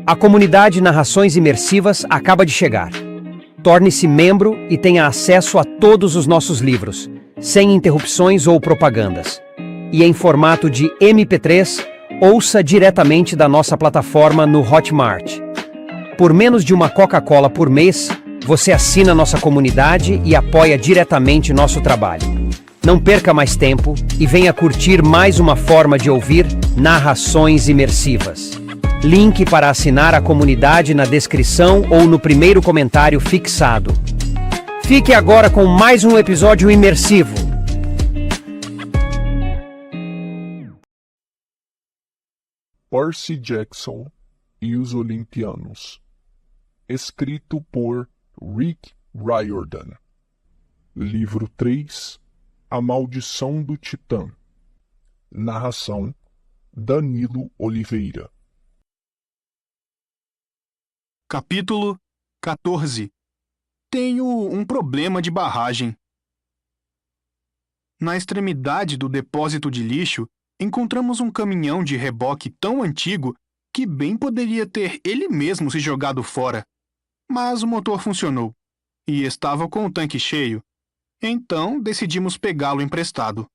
A comunidade Narrações Imersivas acaba de chegar. Torne-se membro e tenha acesso a todos os nossos livros, sem interrupções ou propagandas. E em formato de MP3, ouça diretamente da nossa plataforma no Hotmart. Por menos de uma Coca-Cola por mês, você assina nossa comunidade e apoia diretamente nosso trabalho. Não perca mais tempo e venha curtir mais uma forma de ouvir Narrações Imersivas. Link para assinar a comunidade na descrição ou no primeiro comentário fixado. Fique agora com mais um episódio imersivo. Percy Jackson e os Olimpianos. Escrito por Rick Riordan. Livro 3, A Maldição do Titã. Narração, Danilo Oliveira. Capítulo 14. Tenho um problema de barragem. Na extremidade do depósito de lixo, encontramos um caminhão de reboque tão antigo que bem poderia ter ele mesmo se jogado fora. Mas o motor funcionou e estava com o tanque cheio. Então decidimos pegá-lo emprestado.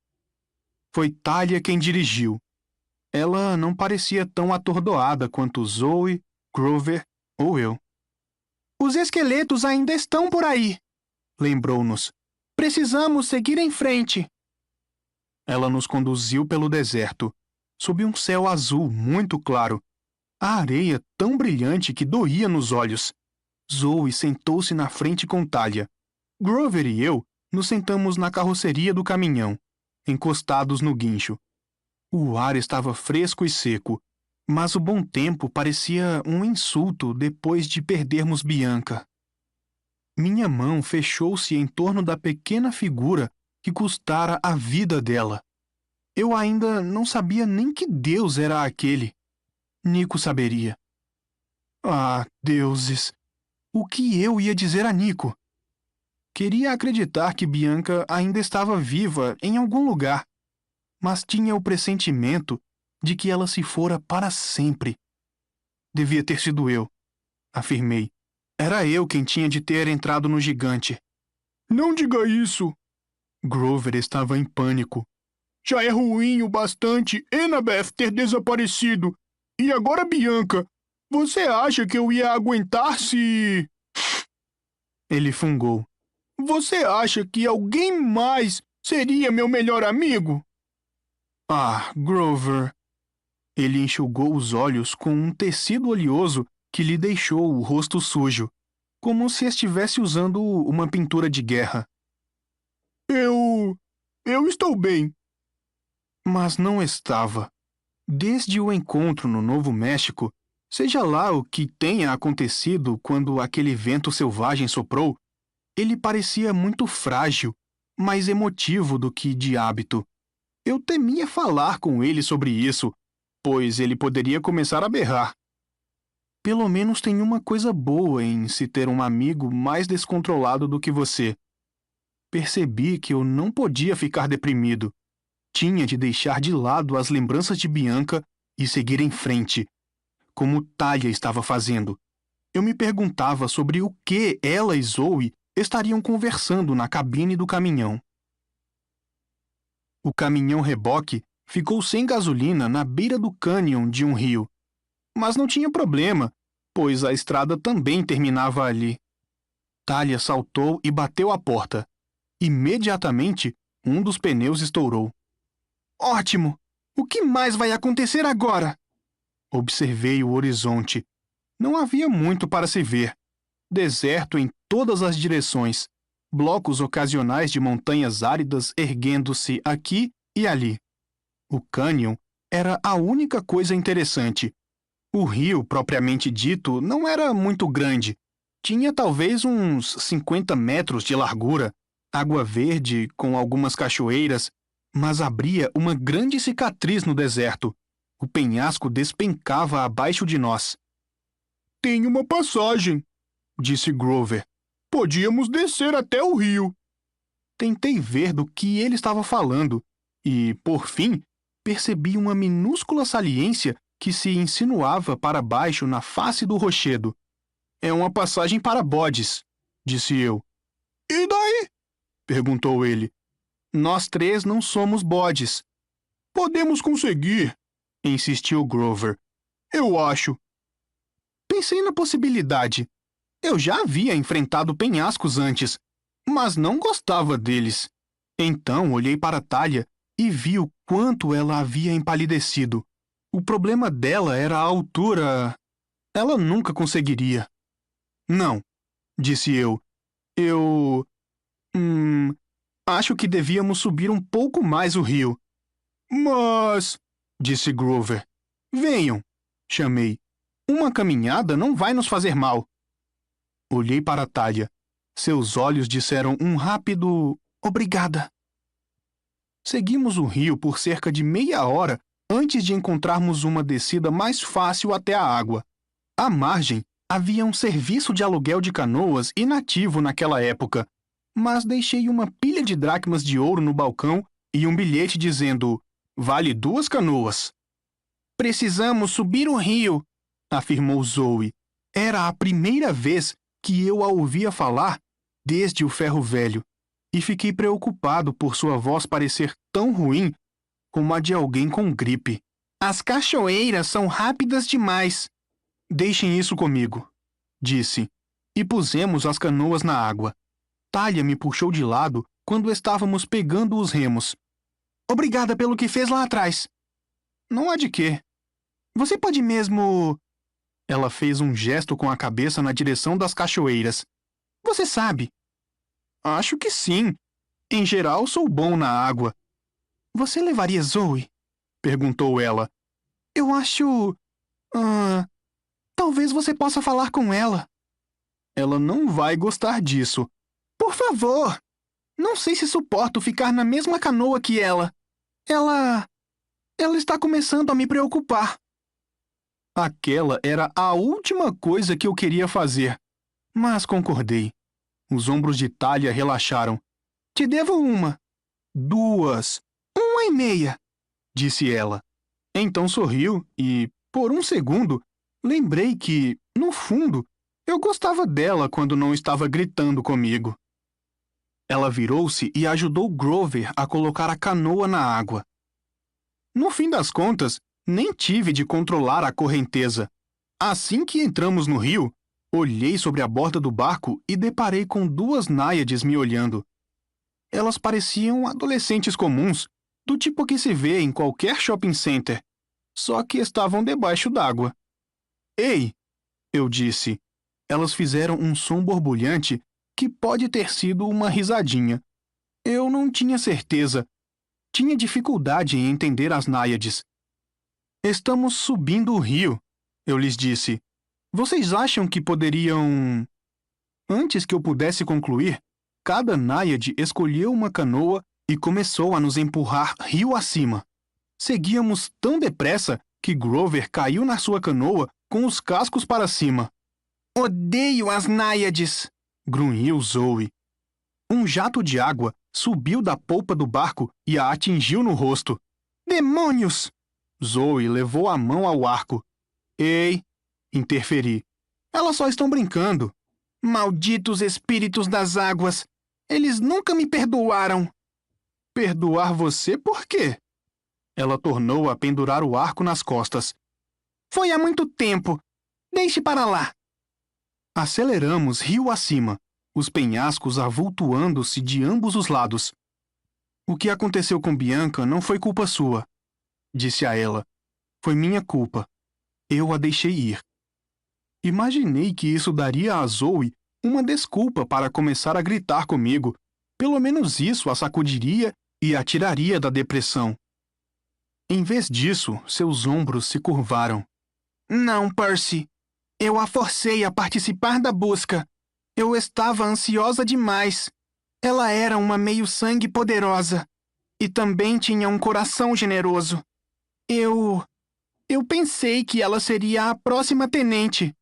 Foi Talia quem dirigiu. Ela não parecia tão atordoada quanto Zoe, Grover ou eu. Os esqueletos ainda estão por aí, lembrou-nos. Precisamos seguir em frente. Ela nos conduziu pelo deserto, sob um céu azul muito claro. A areia tão brilhante que doía nos olhos. Zoe sentou-se na frente com Talia. Grover e eu nos sentamos na carroceria do caminhão, encostados no guincho. O ar estava fresco e seco, mas o bom tempo parecia um insulto depois de perdermos Bianca. Minha mão fechou-se em torno da pequena figura que custara a vida dela. Eu ainda não sabia nem que Deus era aquele. Nico saberia. Ah, deuses! O que eu ia dizer a Nico? Queria acreditar que Bianca ainda estava viva em algum lugar, mas tinha o pressentimento de que ela se fora para sempre. Devia ter sido eu, afirmei. Era eu quem tinha de ter entrado no gigante. Não diga isso! Grover estava em pânico. Já é ruim o bastante Annabeth ter desaparecido. E agora Bianca. Você acha que eu ia aguentar se... Ele fungou. Você acha que alguém mais seria meu melhor amigo? Ah, Grover... Ele enxugou os olhos com um tecido oleoso que lhe deixou o rosto sujo, como se estivesse usando uma pintura de guerra. Eu estou bem. Mas não estava. Desde o encontro no Novo México, seja lá o que tenha acontecido quando aquele vento selvagem soprou, ele parecia muito frágil, mais emotivo do que de hábito. Eu temia falar com ele sobre isso, pois ele poderia começar a berrar. Pelo menos tem uma coisa boa em se ter um amigo mais descontrolado do que você. Percebi que eu não podia ficar deprimido. Tinha de deixar de lado as lembranças de Bianca e seguir em frente, como Talia estava fazendo. Eu me perguntava sobre o que ela e Zoe estariam conversando na cabine do caminhão. O caminhão-reboque ficou sem gasolina na beira do cânion de um rio. Mas não tinha problema, pois a estrada também terminava ali. Talia saltou e bateu à porta. Imediatamente, um dos pneus estourou. Ótimo! O que mais vai acontecer agora? Observei o horizonte. Não havia muito para se ver. Deserto em todas as direções. Blocos ocasionais de montanhas áridas erguendo-se aqui e ali. O cânion era a única coisa interessante. O rio, propriamente dito, não era muito grande. Tinha talvez uns 50 metros de largura, água verde com algumas cachoeiras, mas abria uma grande cicatriz no deserto. O penhasco despencava abaixo de nós. Tem uma passagem, disse Grover. Podíamos descer até o rio. Tentei ver do que ele estava falando e, por fim, percebi uma minúscula saliência que se insinuava para baixo na face do rochedo. É uma passagem para bodes, disse eu. E daí? Perguntou ele. Nós 3 não somos bodes. Podemos conseguir, insistiu Grover. Eu acho. Pensei na possibilidade. Eu já havia enfrentado penhascos antes, mas não gostava deles. Então olhei para Talia e vi o quanto ela havia empalidecido. O problema dela era a altura. Ela nunca conseguiria. Não, disse eu. Eu. Acho que devíamos subir um pouco mais o rio. Mas, disse Grover. Venham, chamei. Uma caminhada não vai nos fazer mal. Olhei para Talia. Seus olhos disseram um rápido obrigada. Seguimos o rio por cerca de meia hora antes de encontrarmos uma descida mais fácil até a água. À margem, havia um serviço de aluguel de canoas inativo naquela época, mas deixei uma pilha de dracmas de ouro no balcão e um bilhete dizendo: vale 2 canoas. Precisamos subir o rio, afirmou Zoe. Era a primeira vez que eu a ouvia falar desde o ferro velho, e fiquei preocupado por sua voz parecer tão ruim como a de alguém com gripe. As cachoeiras são rápidas demais. Deixem isso comigo, disse, e pusemos as canoas na água. Talia me puxou de lado quando estávamos pegando os remos. Obrigada pelo que fez lá atrás. Não há de quê. Você pode mesmo... Ela fez um gesto com a cabeça na direção das cachoeiras. Você sabe. Acho que sim. Em geral, sou bom na água. Você levaria Zoe? Perguntou ela. Eu acho... talvez você possa falar com ela. Ela não vai gostar disso. Por favor. Não sei se suporto ficar na mesma canoa que ela. Ela está começando a me preocupar. Aquela era a última coisa que eu queria fazer, mas concordei. Os ombros de Talia relaxaram. Te devo 1, 2, 1,5, disse ela. Então sorriu e, por um segundo, lembrei que, no fundo, eu gostava dela quando não estava gritando comigo. Ela virou-se e ajudou Grover a colocar a canoa na água. No fim das contas, nem tive de controlar a correnteza. Assim que entramos no rio, olhei sobre a borda do barco e deparei com 2 náiades me olhando. Elas pareciam adolescentes comuns, do tipo que se vê em qualquer shopping center, só que estavam debaixo d'água. Ei, eu disse. Elas fizeram um som borbulhante que pode ter sido uma risadinha. Eu não tinha certeza. Tinha dificuldade em entender as náiades. Estamos subindo o rio, eu lhes disse. Vocês acham que poderiam... Antes que eu pudesse concluir, cada náiade escolheu uma canoa e começou a nos empurrar rio acima. Seguíamos tão depressa que Grover caiu na sua canoa com os cascos para cima. Odeio as náiades, grunhiu Zoe. Um jato de água subiu da polpa do barco e a atingiu no rosto. Demônios! Zoe levou a mão ao arco. Ei, interferi. Elas só estão brincando. Malditos espíritos das águas! Eles nunca me perdoaram. Perdoar você por quê? Ela tornou a pendurar o arco nas costas. Foi há muito tempo. Deixe para lá. Aceleramos rio acima, os penhascos avultuando-se de ambos os lados. O que aconteceu com Bianca não foi culpa sua, disse a ela. Foi minha culpa. Eu a deixei ir. Imaginei que isso daria a Zoe uma desculpa para começar a gritar comigo. Pelo menos isso a sacudiria e a tiraria da depressão. Em vez disso, seus ombros se curvaram. Não, Percy. Eu a forcei a participar da busca. Eu estava ansiosa demais. Ela era uma meio-sangue poderosa. E também tinha um coração generoso. Eu pensei que ela seria a próxima tenente.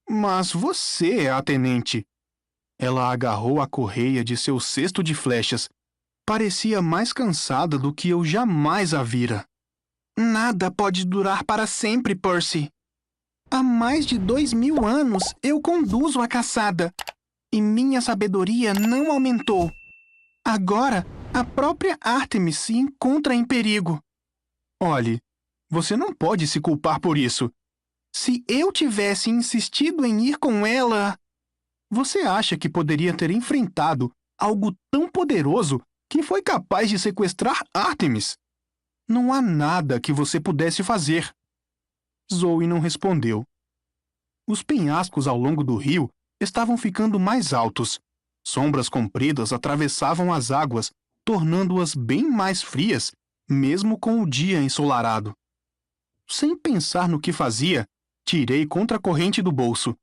Mas você é a tenente. Ela agarrou a correia de seu cesto de flechas. Parecia mais cansada do que eu jamais a vira. Nada pode durar para sempre, Percy. Há mais de 2000 anos eu conduzo a caçada, e minha sabedoria não aumentou. Agora, a própria Ártemis se encontra em perigo. Olhe, você não pode se culpar por isso. Se eu tivesse insistido em ir com ela... Você acha que poderia ter enfrentado algo tão poderoso que foi capaz de sequestrar Ártemis? Não há nada que você pudesse fazer. Zoe não respondeu. Os penhascos ao longo do rio estavam ficando mais altos. Sombras compridas atravessavam as águas, tornando-as bem mais frias, mesmo com o dia ensolarado. Sem pensar no que fazia, tirei contra-corrente do bolso.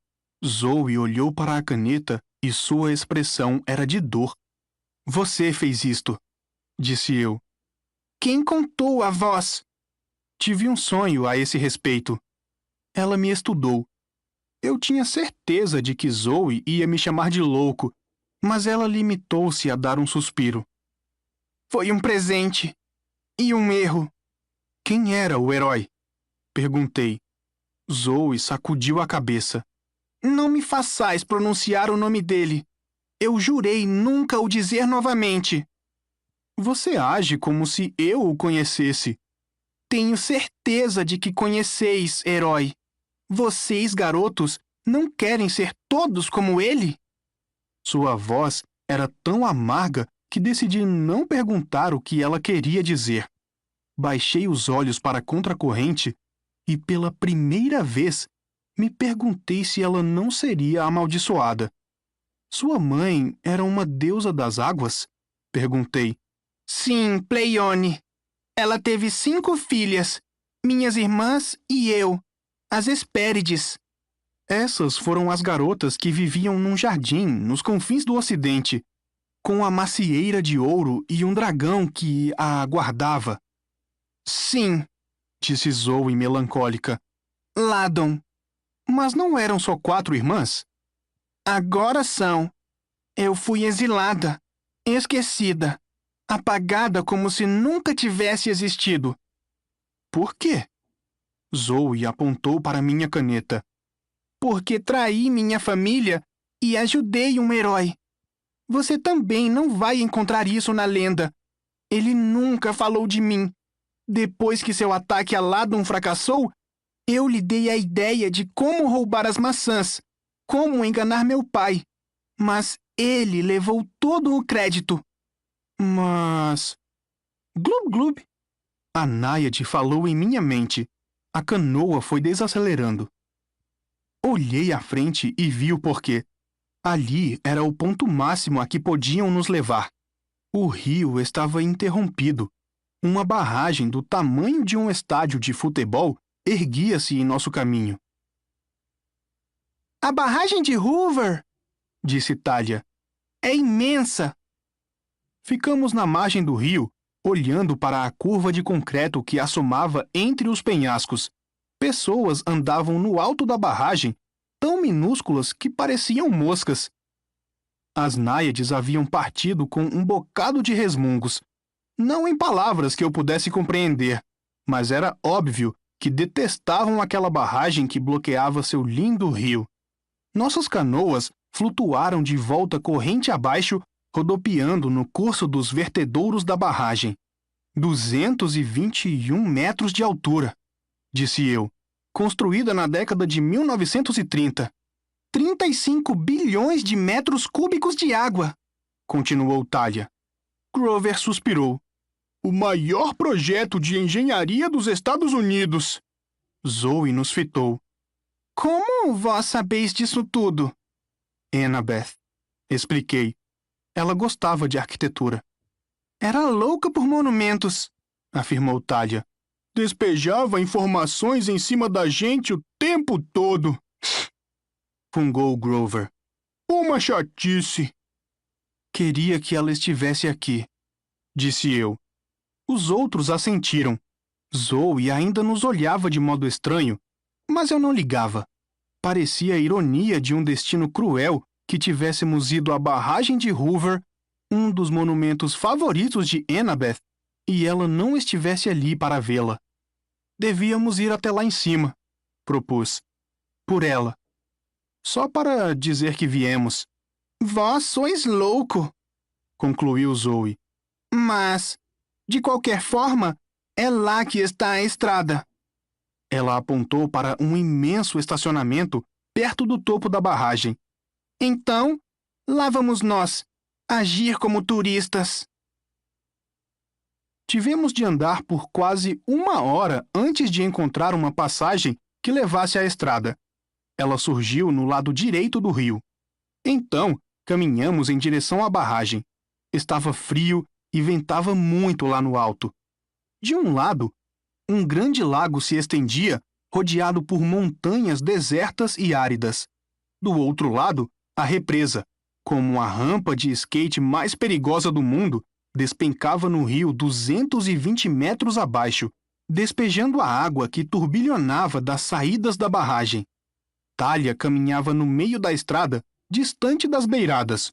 Zoe olhou para a caneta e sua expressão era de dor. Você fez isto, disse eu. Quem contou a vós? Tive um sonho a esse respeito. Ela me estudou. Eu tinha certeza de que Zoe ia me chamar de louco, mas ela limitou-se a dar um suspiro. Foi um presente. E um erro. Quem era o herói? Perguntei. Zoe sacudiu a cabeça. Não me façais pronunciar o nome dele. Eu jurei nunca o dizer novamente. Você age como se eu o conhecesse. Tenho certeza de que conheceis, herói. Vocês, garotos, não querem ser todos como ele? Sua voz era tão amarga que decidi não perguntar o que ela queria dizer. Baixei os olhos para a contracorrente e, pela primeira vez, me perguntei se ela não seria amaldiçoada. Sua mãe era uma deusa das águas? Perguntei. Sim, Pleione. Ela teve 5 filhas, minhas irmãs e eu, as Hespérides. Essas foram as garotas que viviam num jardim nos confins do ocidente, com a macieira de ouro e um dragão que a guardava. Sim, disse Zoe melancólica. Ladon. Mas não eram só 4 irmãs? Agora são. Eu fui exilada, esquecida, apagada como se nunca tivesse existido. Por quê? Zoe apontou para minha caneta. Porque traí minha família e ajudei um herói. Você também não vai encontrar isso na lenda. Ele nunca falou de mim. Depois que seu ataque a Ladon fracassou, eu lhe dei a ideia de como roubar as maçãs, como enganar meu pai. Mas ele levou todo o crédito. Mas... Glub glub. A náiade falou em minha mente. A canoa foi desacelerando. Olhei à frente e vi o porquê. Ali era o ponto máximo a que podiam nos levar. O rio estava interrompido. Uma barragem do tamanho de um estádio de futebol erguia-se em nosso caminho. A barragem de Hoover, disse Talia, é imensa. Ficamos na margem do rio, olhando para a curva de concreto que assomava entre os penhascos. Pessoas andavam no alto da barragem, tão minúsculas que pareciam moscas. As náiades haviam partido com um bocado de resmungos. Não em palavras que eu pudesse compreender, mas era óbvio que detestavam aquela barragem que bloqueava seu lindo rio. Nossas canoas flutuaram de volta corrente abaixo, rodopiando no curso dos vertedouros da barragem. 221 metros de altura, disse eu, construída na década de 1930. 35 bilhões de metros cúbicos de água, continuou Talia. Grover suspirou. O maior projeto de engenharia dos Estados Unidos. Zoe nos fitou. Como vós sabeis disso tudo? Annabeth. Expliquei. Ela gostava de arquitetura. Era louca por monumentos, afirmou Talia. Despejava informações em cima da gente o tempo todo. Fungou Grover. Uma chatice. Queria que ela estivesse aqui, disse eu. Os outros assentiram. Zoe ainda nos olhava de modo estranho, mas eu não ligava. Parecia a ironia de um destino cruel que tivéssemos ido à barragem de Hoover, um dos monumentos favoritos de Annabeth, e ela não estivesse ali para vê-la. Devíamos ir até lá em cima, propus. Por ela. Só para dizer que viemos. Vós sois louco, concluiu Zoe. Mas, de qualquer forma, é lá que está a estrada. Ela apontou para um imenso estacionamento perto do topo da barragem. Então, lá vamos nós, agir como turistas. Tivemos de andar por quase 1 hora antes de encontrar uma passagem que levasse à estrada. Ela surgiu no lado direito do rio. Então, caminhamos em direção à barragem. Estava frio e ventava muito lá no alto. De um lado, um grande lago se estendia, rodeado por montanhas desertas e áridas. Do outro lado, a represa, como a rampa de skate mais perigosa do mundo, despencava no rio 220 metros abaixo, despejando a água que turbilhonava das saídas da barragem. Talia caminhava no meio da estrada, distante das beiradas.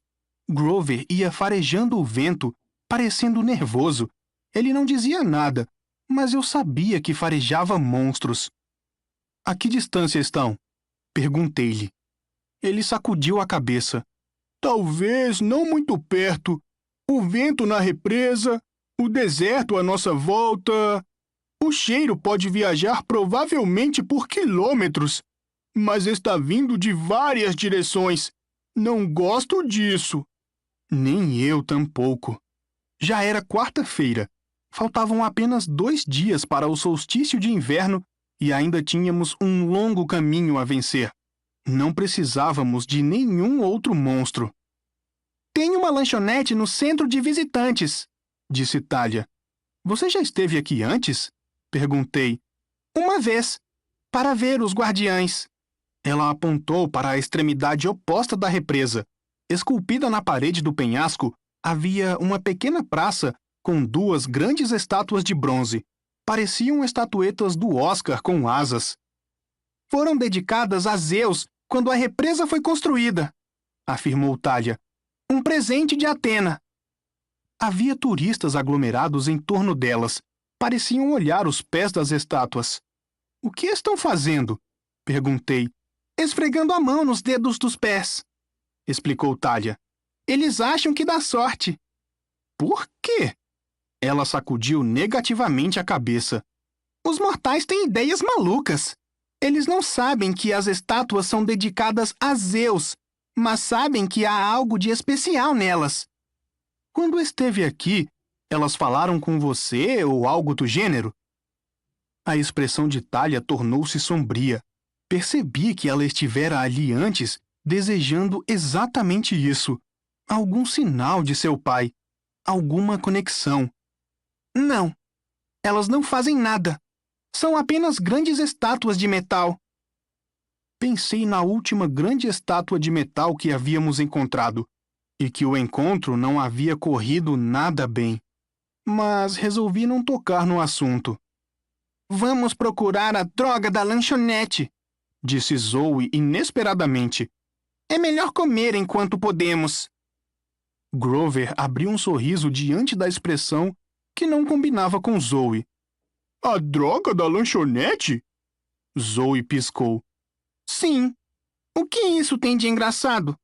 Grover ia farejando o vento, parecendo nervoso. Ele não dizia nada, mas eu sabia que farejava monstros. A que distância estão? Perguntei-lhe. Ele sacudiu a cabeça. Talvez não muito perto. O vento na represa, o deserto à nossa volta. O cheiro pode viajar provavelmente por quilômetros, mas está vindo de várias direções. Não gosto disso. Nem eu tampouco. Já era quarta-feira. Faltavam apenas 2 dias para o solstício de inverno e ainda tínhamos um longo caminho a vencer. Não precisávamos de nenhum outro monstro. Tem uma lanchonete no centro de visitantes, disse Talia. Você já esteve aqui antes? Perguntei. Uma vez, para ver os guardiães. Ela apontou para a extremidade oposta da represa. Esculpida na parede do penhasco, havia uma pequena praça com 2 grandes estátuas de bronze. Pareciam estatuetas do Oscar com asas. Foram dedicadas a Zeus quando a represa foi construída, afirmou Talia. Um presente de Atena. Havia turistas aglomerados em torno delas. Pareciam olhar os pés das estátuas. O que estão fazendo? Perguntei. Esfregando a mão nos dedos dos pés, explicou Talia. Eles acham que dá sorte. Por quê? Ela sacudiu negativamente a cabeça. Os mortais têm ideias malucas. Eles não sabem que as estátuas são dedicadas a Zeus, mas sabem que há algo de especial nelas. Quando esteve aqui, elas falaram com você ou algo do gênero? A expressão de Talia tornou-se sombria. Percebi que ela estivera ali antes, desejando exatamente isso. Algum sinal de seu pai. Alguma conexão. Não. Elas não fazem nada. São apenas grandes estátuas de metal. Pensei na última grande estátua de metal que havíamos encontrado, e que o encontro não havia corrido nada bem. Mas resolvi não tocar no assunto. Vamos procurar a droga da lanchonete, disse Zoe inesperadamente. É melhor comer enquanto podemos. Grover abriu um sorriso diante da expressão que não combinava com Zoe. A droga da lanchonete? Zoe piscou. Sim. O que isso tem de engraçado?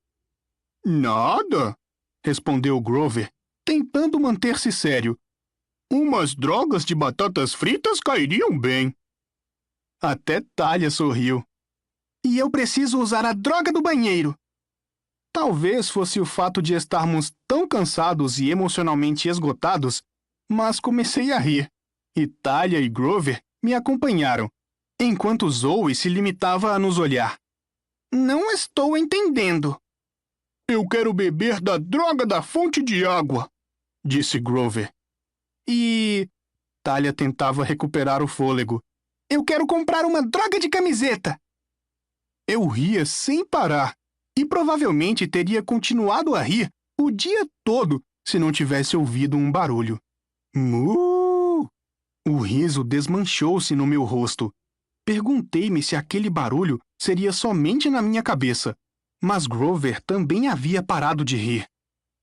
Nada, respondeu Grover, tentando manter-se sério. Umas drogas de batatas fritas cairiam bem. Até Talia sorriu. E eu preciso usar a droga do banheiro. Talvez fosse o fato de estarmos tão cansados e emocionalmente esgotados, mas comecei a rir, e Talia e Grover me acompanharam, enquanto Zoe se limitava a nos olhar. Não estou entendendo. Eu quero beber da droga da fonte de água, disse Grover. E... Talia tentava recuperar o fôlego. Eu quero comprar uma droga de camiseta. Eu ria sem parar, e provavelmente teria continuado a rir o dia todo se não tivesse ouvido um barulho. Mu! O riso desmanchou-se no meu rosto. Perguntei-me se aquele barulho seria somente na minha cabeça, mas Grover também havia parado de rir.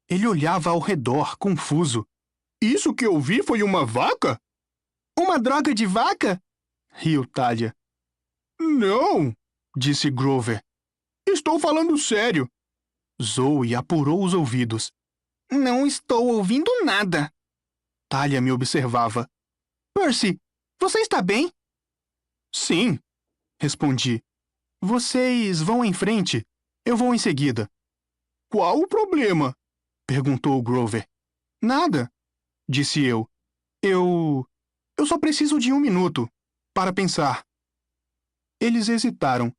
Ele olhava ao redor, confuso. Isso que eu vi foi uma vaca? Uma droga de vaca? riu Talia. Não, disse Grover. Estou falando sério. Zoe apurou os ouvidos. Não estou ouvindo nada. Talia me observava. Percy, você está bem? Sim, respondi. Vocês vão em frente. Eu vou em seguida. Qual o problema? Perguntou Grover. Nada, disse eu. Eu só preciso de 1 minuto para pensar. Eles hesitaram,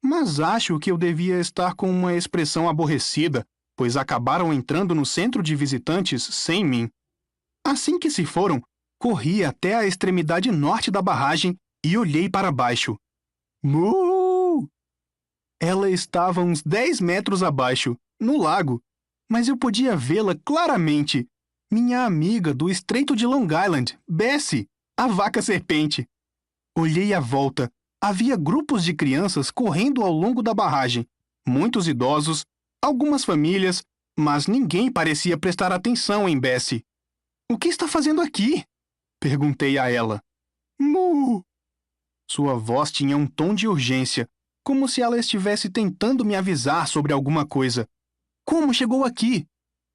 mas acho que eu devia estar com uma expressão aborrecida, pois acabaram entrando no centro de visitantes sem mim. Assim que se foram, corri até a extremidade norte da barragem e olhei para baixo. Mu! Ela estava uns 10 metros abaixo, no lago, mas eu podia vê-la claramente. Minha amiga do Estreito de Long Island, Bessie, a vaca-serpente. Olhei à volta. Havia grupos de crianças correndo ao longo da barragem. Muitos idosos, algumas famílias, mas ninguém parecia prestar atenção em Bessie. O que está fazendo aqui? Perguntei a ela. Mu! Sua voz tinha um tom de urgência, como se ela estivesse tentando me avisar sobre alguma coisa. Como chegou aqui?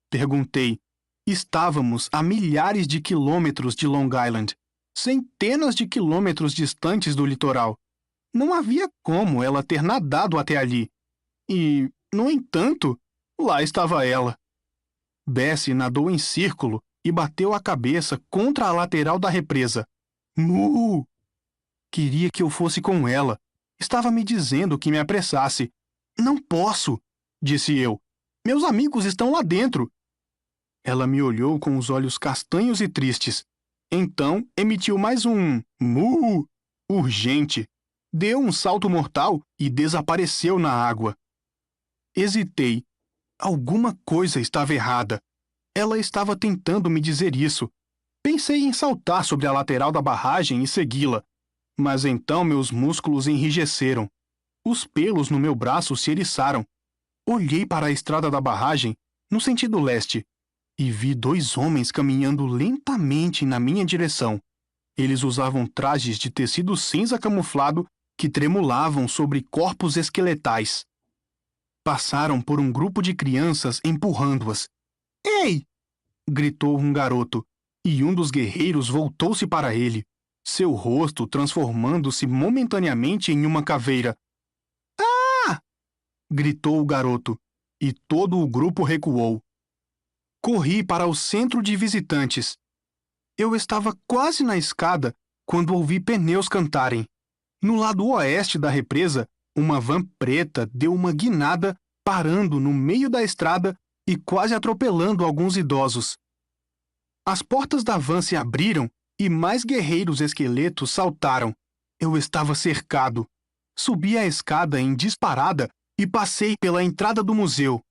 Perguntei. Estávamos a milhares de quilômetros de Long Island, centenas de quilômetros distantes do litoral. Não havia como ela ter nadado até ali. E, no entanto, lá estava ela. Bessie nadou em círculo e bateu a cabeça contra a lateral da represa. Mu! Queria que eu fosse com ela. Estava me dizendo que me apressasse. Não posso, disse eu. Meus amigos estão lá dentro. Ela me olhou com os olhos castanhos e tristes. Então emitiu mais um mu urgente. Deu um salto mortal e desapareceu na água. Hesitei. Alguma coisa estava errada. Ela estava tentando me dizer isso. Pensei em saltar sobre a lateral da barragem e segui-la. Mas então meus músculos enrijeceram. Os pelos no meu braço se eriçaram. Olhei para a estrada da barragem, no sentido leste, e vi 2 homens caminhando lentamente na minha direção. Eles usavam trajes de tecido cinza camuflado que tremulavam sobre corpos esqueletais. Passaram por um grupo de crianças empurrando-as. Ei! Gritou um garoto, e um dos guerreiros voltou-se para ele, seu rosto transformando-se momentaneamente em uma caveira. Ah! Gritou o garoto, e todo o grupo recuou. Corri para o centro de visitantes. Eu estava quase na escada quando ouvi pneus cantarem. No lado oeste da represa, uma van preta deu uma guinada, parando no meio da estrada e quase atropelando alguns idosos. As portas da van se abriram e mais guerreiros esqueletos saltaram. Eu estava cercado. Subi a escada em disparada e passei pela entrada do museu.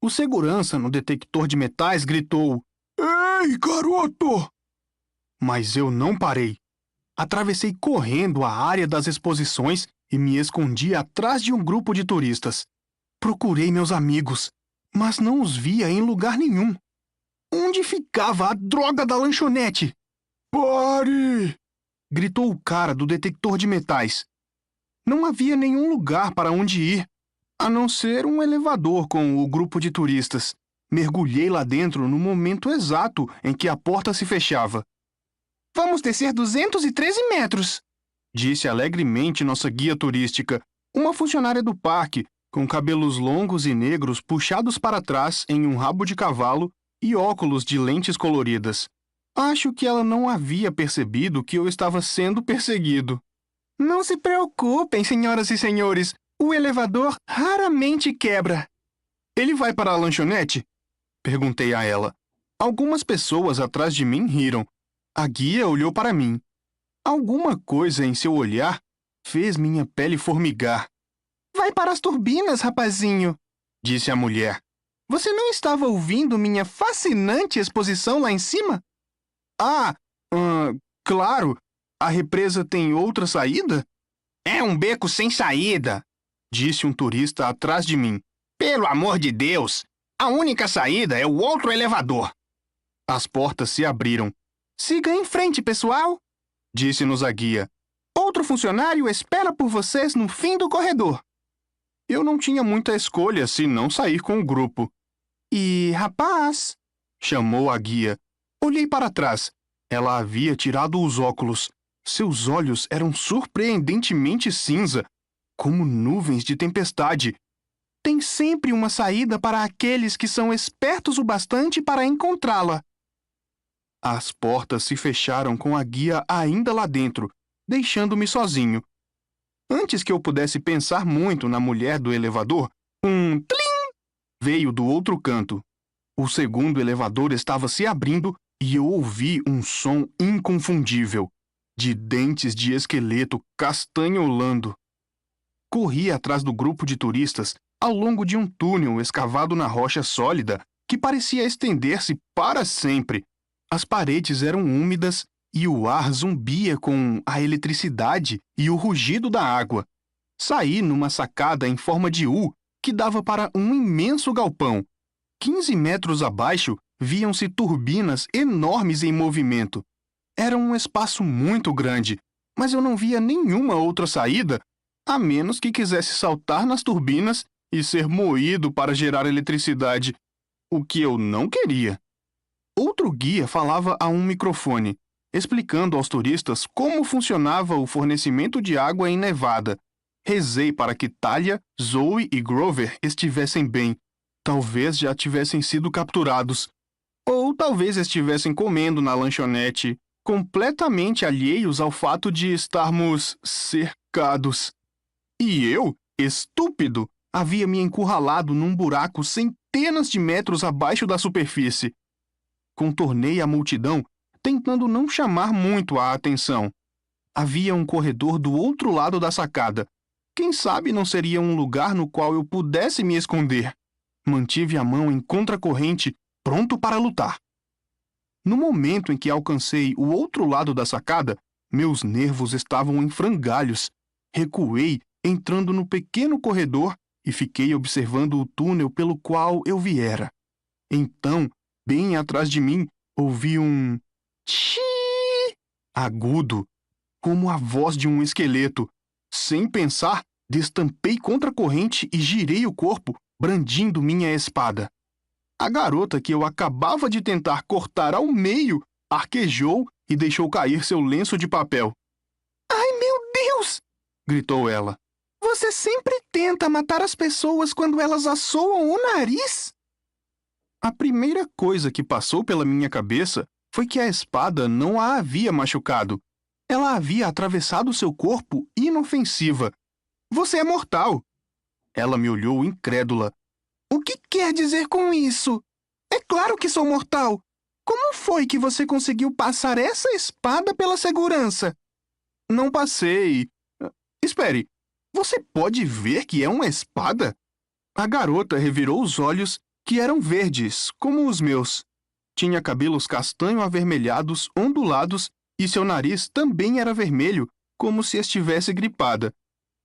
O segurança no detector de metais gritou: Ei, garoto! Mas eu não parei. Atravessei correndo a área das exposições e me escondi atrás de um grupo de turistas. Procurei meus amigos, mas não os via em lugar nenhum. Onde ficava a droga da lanchonete? Pare! Gritou o cara do detector de metais. Não havia nenhum lugar para onde ir, a não ser um elevador com o grupo de turistas. Mergulhei lá dentro no momento exato em que a porta se fechava. Vamos descer 213 metros, disse alegremente nossa guia turística, uma funcionária do parque, com cabelos longos e negros puxados para trás em um rabo de cavalo e óculos de lentes coloridas. Acho que ela não havia percebido que eu estava sendo perseguido. Não se preocupem, senhoras e senhores. O elevador raramente quebra. Ele vai para a lanchonete? Perguntei a ela. Algumas pessoas atrás de mim riram. A guia olhou para mim. Alguma coisa em seu olhar fez minha pele formigar. Vai para as turbinas, rapazinho, disse a mulher. Você não estava ouvindo minha fascinante exposição lá em cima? Claro. A represa tem outra saída? É um beco sem saída, disse um turista atrás de mim. Pelo amor de Deus, a única saída é o outro elevador. As portas se abriram. Siga em frente, pessoal, disse-nos a guia. outro funcionário espera por vocês no fim do corredor. Eu não tinha muita escolha se não sair com o grupo. E, rapaz, chamou a guia. Olhei para trás. Ela havia tirado os óculos. Seus olhos eram surpreendentemente cinza, como nuvens de tempestade. Tem sempre uma saída para aqueles que são espertos o bastante para encontrá-la. As portas se fecharam com a guia ainda lá dentro, deixando-me sozinho. Antes que eu pudesse pensar muito na mulher do elevador, um tlim veio do outro canto. O segundo elevador estava se abrindo e eu ouvi um som inconfundível, de dentes de esqueleto castanholando. Corri atrás do grupo de turistas ao longo de um túnel escavado na rocha sólida que parecia estender-se para sempre. As paredes eram úmidas e o ar zumbia com a eletricidade e o rugido da água. Saí numa sacada em forma de U que dava para um imenso galpão. 15 metros abaixo, viam-se turbinas enormes em movimento. Era um espaço muito grande, mas eu não via nenhuma outra saída, a menos que quisesse saltar nas turbinas e ser moído para gerar eletricidade, o que eu não queria. Outro guia falava a um microfone, explicando aos turistas como funcionava o fornecimento de água em Nevada. Rezei para que Talia, Zoe e Grover estivessem bem. Talvez já tivessem sido capturados. Ou talvez estivessem comendo na lanchonete, completamente alheios ao fato de estarmos cercados. E eu, estúpido, havia me encurralado num buraco centenas de metros abaixo da superfície. Contornei a multidão, tentando não chamar muito a atenção. Havia um corredor do outro lado da sacada. Quem sabe não seria um lugar no qual eu pudesse me esconder. Mantive a mão em contracorrente, pronto para lutar. No momento em que alcancei o outro lado da sacada, meus nervos estavam em frangalhos. Recuei, entrando no pequeno corredor e fiquei observando o túnel pelo qual eu viera. Então, bem atrás de mim, ouvi um "tchi" agudo, como a voz de um esqueleto. Sem pensar, destampei contra a corrente e girei o corpo, brandindo minha espada. A garota que eu acabava de tentar cortar ao meio arquejou e deixou cair seu lenço de papel. "Ai, meu Deus!" gritou ela. "Você sempre tenta matar as pessoas quando elas assoam o nariz?" A primeira coisa que passou pela minha cabeça foi que a espada não a havia machucado. Ela havia atravessado seu corpo inofensiva. "Você é mortal." Ela me olhou incrédula. "O que quer dizer com isso? É claro que sou mortal. Como foi que você conseguiu passar essa espada pela segurança?" "Não passei." "Espere, você pode ver que é uma espada?" A garota revirou os olhos, que eram verdes, como os meus. Tinha cabelos castanho-avermelhados, ondulados, e seu nariz também era vermelho, como se estivesse gripada.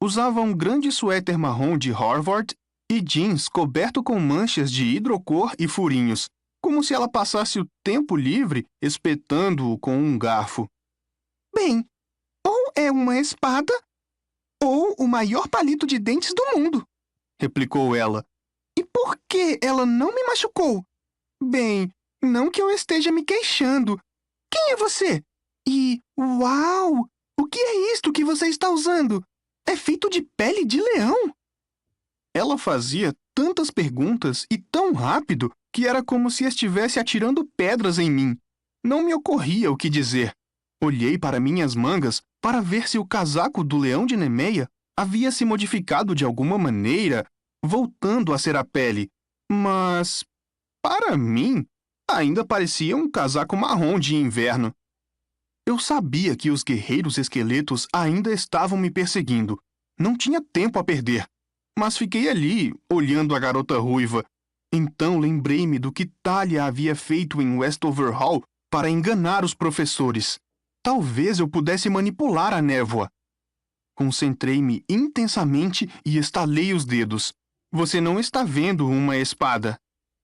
Usava um grande suéter marrom de Harvard e jeans coberto com manchas de hidrocor e furinhos, como se ela passasse o tempo livre espetando-o com um garfo. "Bem, ou é uma espada, ou o maior palito de dentes do mundo", replicou ela. "E por que ela não me machucou?" "Bem, não que eu esteja me queixando. Quem é você? E, uau! O que é isto que você está usando? É feito de pele de leão?" Ela fazia tantas perguntas e tão rápido que era como se estivesse atirando pedras em mim. Não me ocorria o que dizer. Olhei para minhas mangas para ver se o casaco do leão de Nemeia havia se modificado de alguma maneira, voltando a ser a pele. Mas, para mim, ainda parecia um casaco marrom de inverno. Eu sabia que os guerreiros esqueletos ainda estavam me perseguindo. Não tinha tempo a perder. Mas fiquei ali, olhando a garota ruiva. Então lembrei-me do que Talia havia feito em Westover Hall para enganar os professores. Talvez eu pudesse manipular a névoa. Concentrei-me intensamente e estalei os dedos. "Você não está vendo uma espada",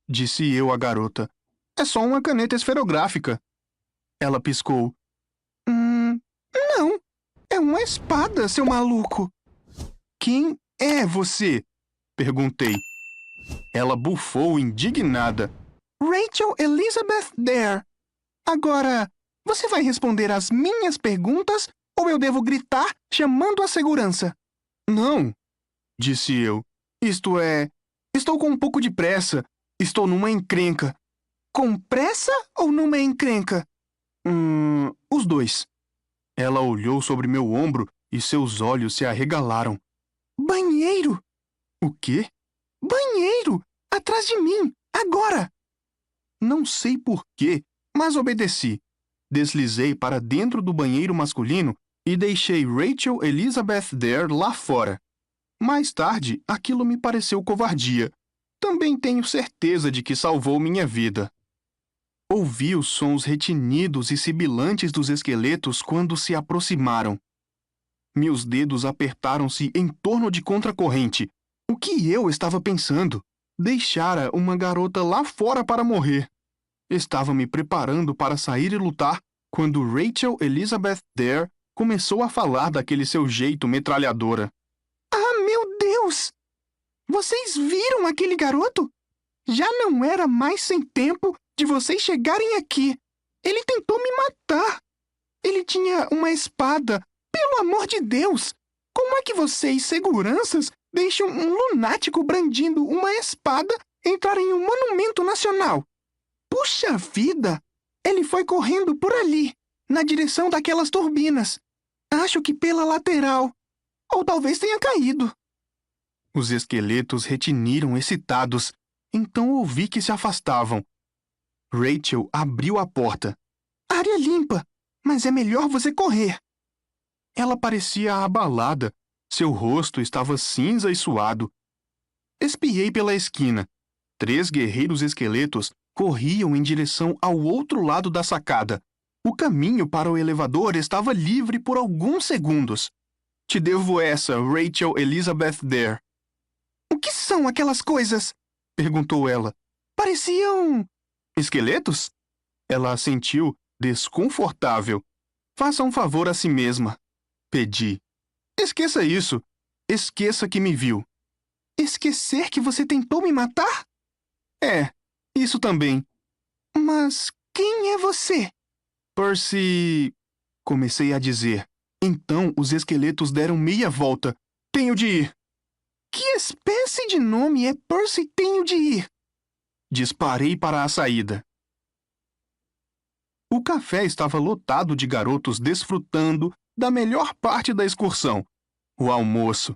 disse eu à garota. "É só uma caneta esferográfica." Ela piscou. Não. É uma espada, seu maluco! Quem é você? Perguntei. Ela bufou indignada. Rachel Elizabeth Dare. Agora, você vai responder às minhas perguntas ou eu devo gritar chamando a segurança? Não, disse eu. Isto é, estou com um pouco de pressa. Estou numa encrenca. Com pressa ou numa encrenca? Os dois. Ela olhou sobre meu ombro e seus olhos se arregalaram. Banheiro! O quê? Banheiro! Atrás de mim! Agora! Não sei por quê, mas obedeci. Deslizei para dentro do banheiro masculino e deixei Rachel Elizabeth Dare lá fora. Mais tarde, aquilo me pareceu covardia. Também tenho certeza de que salvou minha vida. Ouvi os sons retinidos e sibilantes dos esqueletos quando se aproximaram. Meus dedos apertaram-se em torno de contracorrente. O que eu estava pensando? Deixara uma garota lá fora para morrer. Estava me preparando para sair e lutar quando Rachel Elizabeth Dare começou a falar daquele seu jeito metralhadora. Ah, meu Deus! Vocês viram aquele garoto? Já não era mais sem tempo de vocês chegarem aqui. Ele tentou me matar. Ele tinha uma espada. Pelo amor de Deus! Como é que vocês, seguranças, deixam um lunático brandindo uma espada entrar em um monumento nacional? Puxa vida! Ele foi correndo por ali, na direção daquelas turbinas. Acho que pela lateral. Ou talvez tenha caído. Os esqueletos retiniram excitados, então ouvi que se afastavam. Rachel abriu a porta. Área limpa, mas é melhor você correr. Ela parecia abalada. Seu rosto estava cinza e suado. Espiei pela esquina. 3 guerreiros esqueletos corriam em direção ao outro lado da sacada. O caminho para o elevador estava livre por alguns segundos. Te devo essa, Rachel Elizabeth Dare. O que são aquelas coisas? Perguntou ela. Pareciam... esqueletos? Ela assentiu, desconfortável. Faça um favor a si mesma. Pedi. Esqueça isso. Esqueça que me viu. Esquecer que você tentou me matar? É, isso também. Mas quem é você? Percy... Comecei a dizer. Então os esqueletos deram meia volta. Tenho de ir. Que espécie de nome é Percy Tenho de ir? Disparei para a saída. O café estava lotado de garotos desfrutando da melhor parte da excursão, o almoço.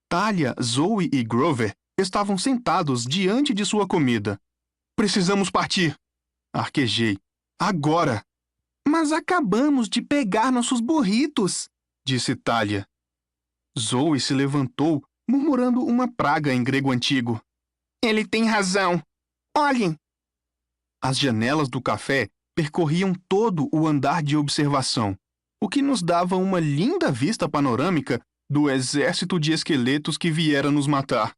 Talia, Zoe e Grover estavam sentados diante de sua comida. Precisamos partir, arquejei. Agora! Mas acabamos de pegar nossos burritos, disse Talia. Zoe se levantou, murmurando uma praga em grego antigo. Ele tem razão. Olhem! As janelas do café percorriam todo o andar de observação, o que nos dava uma linda vista panorâmica do exército de esqueletos que viera nos matar.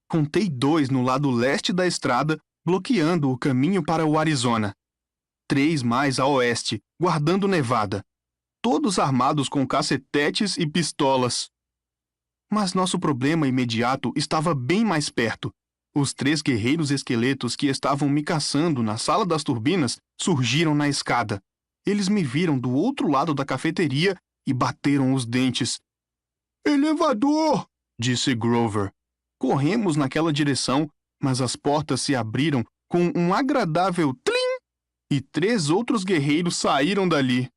Contei 2 no lado leste da estrada, bloqueando o caminho para o Arizona. 3 mais a oeste, guardando Nevada. Todos armados com cacetetes e pistolas. Mas nosso problema imediato estava bem mais perto. Os 3 guerreiros esqueletos que estavam me caçando na sala das turbinas surgiram na escada. Eles me viram do outro lado da cafeteria e bateram os dentes. Elevador! Disse Grover. Corremos naquela direção, mas as portas se abriram com um agradável tlim e 3 outros guerreiros saíram dali.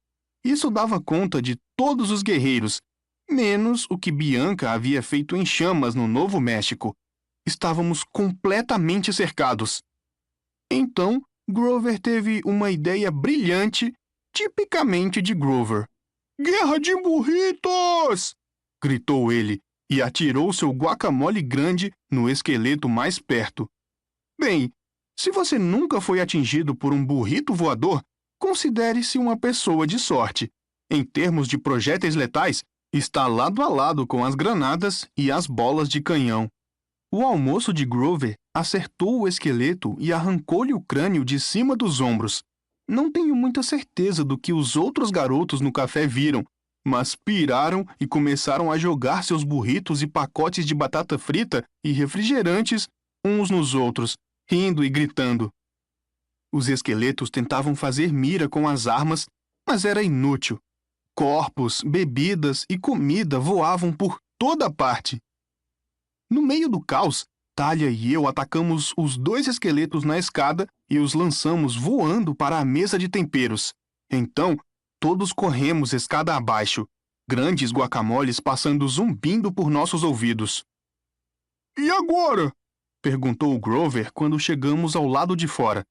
Isso dava conta de todos os guerreiros, menos o que Bianca havia feito em chamas no Novo México. Estávamos completamente cercados. Então, Grover teve uma ideia brilhante, tipicamente de Grover. Guerra de burritos! Gritou ele e atirou seu guacamole grande no esqueleto mais perto. Bem, se você nunca foi atingido por um burrito voador, considere-se uma pessoa de sorte. Em termos de projéteis letais, está lado a lado com as granadas e as bolas de canhão. O almoço de Grover acertou o esqueleto e arrancou-lhe o crânio de cima dos ombros. Não tenho muita certeza do que os outros garotos no café viram, mas piraram e começaram a jogar seus burritos e pacotes de batata frita e refrigerantes uns nos outros, rindo e gritando. Os esqueletos tentavam fazer mira com as armas, mas era inútil. Corpos, bebidas e comida voavam por toda parte. No meio do caos, Talia e eu atacamos os 2 esqueletos na escada e os lançamos voando para a mesa de temperos. Então, todos corremos escada abaixo, grandes guacamoles passando zumbindo por nossos ouvidos. "E agora?" perguntou o Grover quando chegamos ao lado de fora.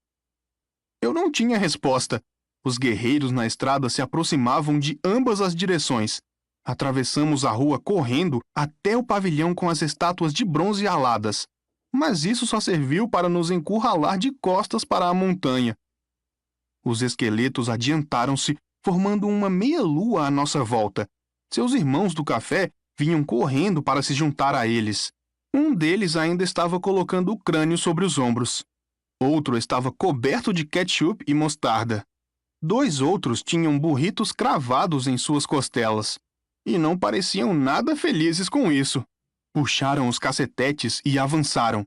Eu não tinha resposta. Os guerreiros na estrada se aproximavam de ambas as direções. Atravessamos a rua correndo até o pavilhão com as estátuas de bronze aladas. Mas isso só serviu para nos encurralar de costas para a montanha. Os esqueletos adiantaram-se, formando uma meia-lua à nossa volta. Seus irmãos do café vinham correndo para se juntar a eles. Um deles ainda estava colocando o crânio sobre os ombros. Outro estava coberto de ketchup e mostarda. 2 outros tinham burritos cravados em suas costelas. E não pareciam nada felizes com isso. Puxaram os cacetetes e avançaram.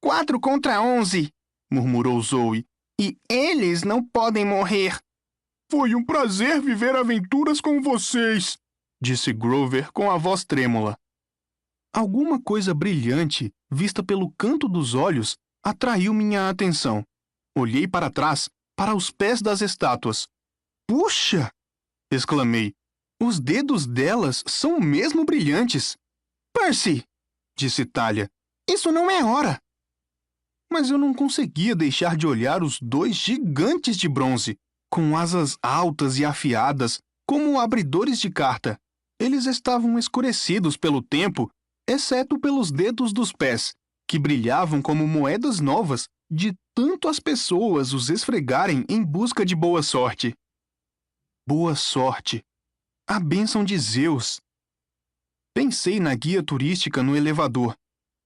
4 contra 11, murmurou Zoe. E eles não podem morrer. Foi um prazer viver aventuras com vocês, disse Grover com a voz trêmula. Alguma coisa brilhante, vista pelo canto dos olhos, atraiu minha atenção. Olhei para trás, para os pés das estátuas. Puxa! Exclamei. Os dedos delas são mesmo brilhantes. Percy! Disse Talia. Isso não é hora! Mas eu não conseguia deixar de olhar os 2 gigantes de bronze, com asas altas e afiadas, como abridores de carta. Eles estavam escurecidos pelo tempo, exceto pelos dedos dos pés, que brilhavam como moedas novas de tanto as pessoas os esfregarem em busca de boa sorte. Boa sorte. A bênção de Zeus. Pensei na guia turística no elevador.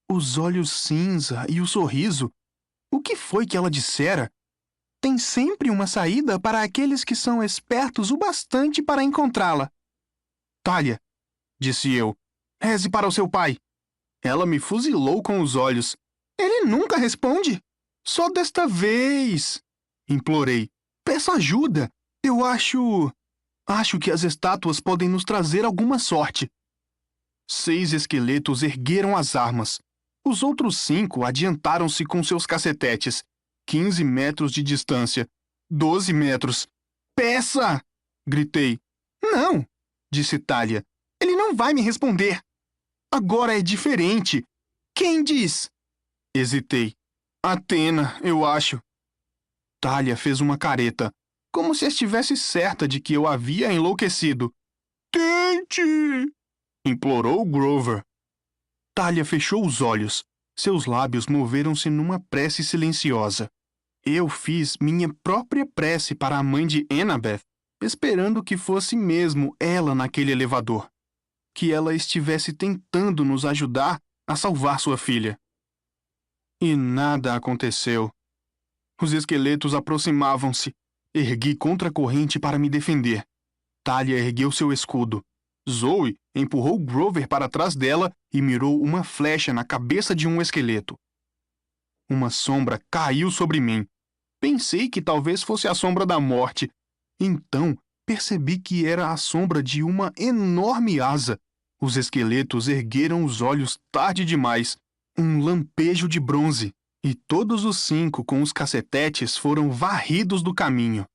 Os olhos cinza e o sorriso. O que foi que ela dissera? Tem sempre uma saída para aqueles que são espertos o bastante para encontrá-la. Talia, disse eu, reze para o seu pai. Ela me fuzilou com os olhos. Ele nunca responde. Só desta vez. Implorei. Peço ajuda. Eu acho que as estátuas podem nos trazer alguma sorte. 6 esqueletos ergueram as armas. Os outros 5 adiantaram-se com seus cacetetes. 15 metros de distância. 12 metros. Peça! Gritei. Não, disse Talia. Ele não vai me responder. Agora é diferente. Quem diz? Hesitei. Atena, eu acho. Talia fez uma careta, como se estivesse certa de que eu havia enlouquecido. Tente! Implorou Grover. Talia fechou os olhos. Seus lábios moveram-se numa prece silenciosa. Eu fiz minha própria prece para a mãe de Annabeth, esperando que fosse mesmo ela naquele elevador. Que ela estivesse tentando nos ajudar a salvar sua filha. E nada aconteceu. Os esqueletos aproximavam-se. Ergui contra a corrente para me defender. Talia ergueu seu escudo. Zoe empurrou Grover para trás dela e mirou uma flecha na cabeça de um esqueleto. Uma sombra caiu sobre mim. Pensei que talvez fosse a sombra da morte. Então, percebi que era a sombra de uma enorme asa. Os esqueletos ergueram os olhos tarde demais. Um lampejo de bronze. E todos os 5 com os cacetetes foram varridos do caminho.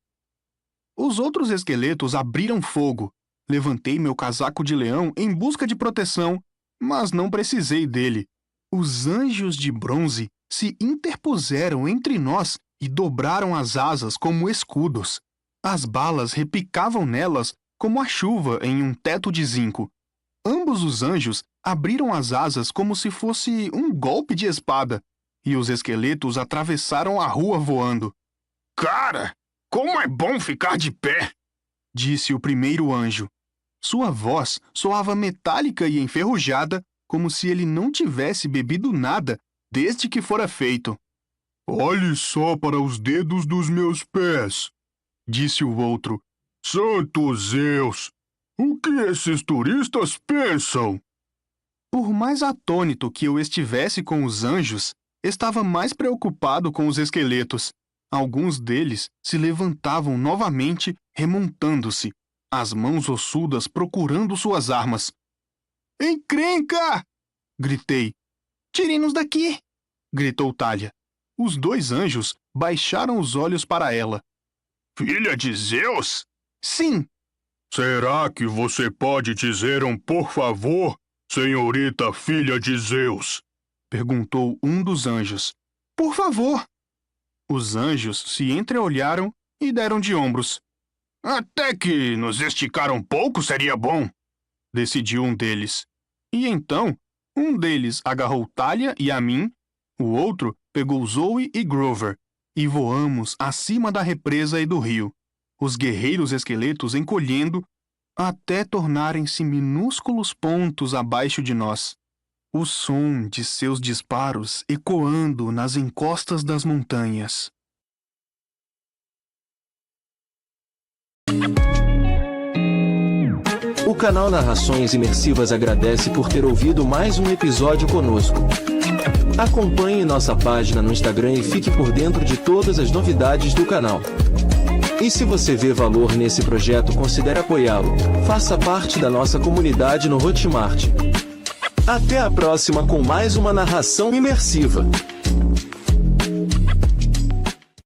Os outros esqueletos abriram fogo. Levantei meu casaco de leão em busca de proteção, mas não precisei dele. Os anjos de bronze se interpuseram entre nós e dobraram as asas como escudos. As balas repicavam nelas como a chuva em um teto de zinco. Ambos os anjos abriram as asas como se fosse um golpe de espada, e os esqueletos atravessaram a rua voando. Cara, como é bom ficar de pé! Disse o primeiro anjo. Sua voz soava metálica e enferrujada, como se ele não tivesse bebido nada desde que fora feito. Olhe só para os dedos dos meus pés, disse o outro. Santo Zeus! O que esses turistas pensam? Por mais atônito que eu estivesse com os anjos, estava mais preocupado com os esqueletos. Alguns deles se levantavam novamente, remontando-se, as mãos ossudas procurando suas armas. Encrenca! Gritei. Tire-nos daqui! Gritou Thalia. Os dois anjos baixaram os olhos para ela. Filha de Zeus? Sim. Será que você pode dizer por favor, senhorita filha de Zeus? Perguntou um dos anjos. Por favor. Os anjos se entreolharam e deram de ombros. Até que nos esticar um pouco seria bom, decidiu um deles. E então, um deles agarrou Thalia e a mim, o outro pegou Zoe e Grover, e voamos acima da represa e do rio, os guerreiros esqueletos encolhendo até tornarem-se minúsculos pontos abaixo de nós. O som de seus disparos ecoando nas encostas das montanhas. O canal Narrações Imersivas agradece por ter ouvido mais um episódio conosco. Acompanhe nossa página no Instagram e fique por dentro de todas as novidades do canal. E se você vê valor nesse projeto, considere apoiá-lo. Faça parte da nossa comunidade no Hotmart. Até a próxima com mais uma narração imersiva.